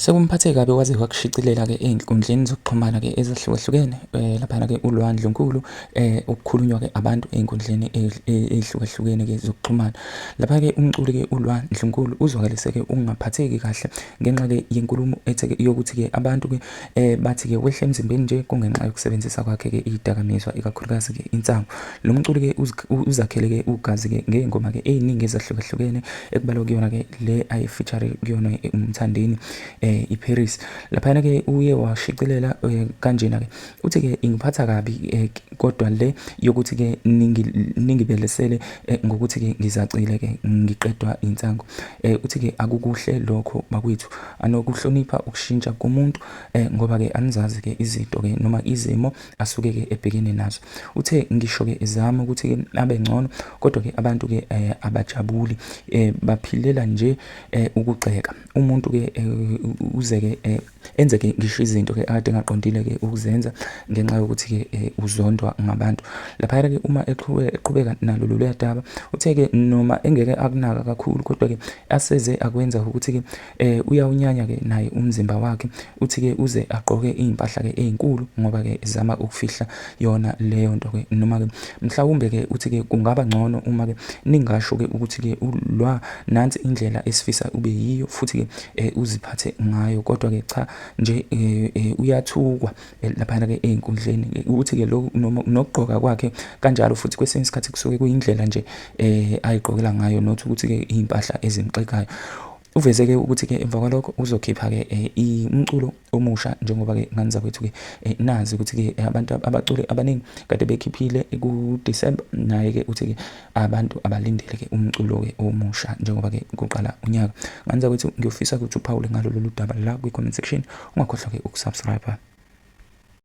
Sekumphathe kabi kwaze kwakushicilela ke einkundleni zokuxhumana ke ezahlukahlukene lapha ke uLwandle Nkulu ukukhulunywa ke abantu einkundleni ezihlukahlukene ke zokuxhumana. Lapha ke umculi ke uLwandle Nkulu uzwakalise ke ungaphatheki kahle ngenxa ke yenkulumo ethe ke yokuthi ke abantu ke bathi ke wehle emzimbeni nje kungenxa yokusebenzisa kwakhe ke idakamizwa ikakhulukazi ke insango. Lo mculi ke uzakhele ke ugazi ke ngengoma ke eziningi ezahlukahlukene ekubalwa kuyona ke le ay feature kuyona umthandeni iParis. Lapha ke uye washicilela kanjena ke uthi ke ingiphatha kabi kodwa le yokuthi ke ningibelesele ngokuthi ke ngizacile ke ngiqedwa insango. Uthi ke akukuhle lokho bakwethu anokuhlonipha ukushintsha komuntu ngoba ke anizazi ke izinto ke noma izimo asuke ke ebhekene nazo. Uthe ngisho ke ezama ukuthi ke abe ngcono kodwa ke abantu ke abajabuli baphilela nje ukugxeka umuntu ke uze ke enze ke ngisho izinto ke ade ngaqondile ke ukuzenza ngenxa yokuthi ke uzondwa ngabantu. Lapha ke uma eqhubeka nalo lolu daba uthe ke noma engeke akunaka kakhulu kodwa ke aseze akwenza ukuthi ke uyawunyanya ke naye umzimba wakhe. Uthi ke uze agqoke impahla ke ezinkulu ngoba ke izama ukufihla yona leyo nto ke noma ke mhlawumbe ke uthi ke kungaba ngcono uma ke ningasho ke ukuthi ke ulwa nansi indlela esifisa ube yiyo futhi ke uziphathe ngayo kodwa ke cha nje uyathukwa lapha ke einkundleni ukuthi ke lo nokugqoka kwakhe kanjalo futhi kwesinye isikhathi kusuke kuyindlela nje ayigqokela ngayo not ukuthi ke impahla ezimxekayo. Uveze ke ukuthi ke emva kwalokho uzokhipha ke umculo omusha njengoba ke nganiza kwethu ke nazi ukuthi ke abantu abaculi abaningi kade bekhiphile ku December naye ke uthi ke abantu abalindele ke umculo ke omusha njengoba ke kuqala unyaka. Nganiza kwethu ngiyofisa ukuthi uPaul ngalo lolu daba la ku comment section ungakhohlwa ke ukusubscribe.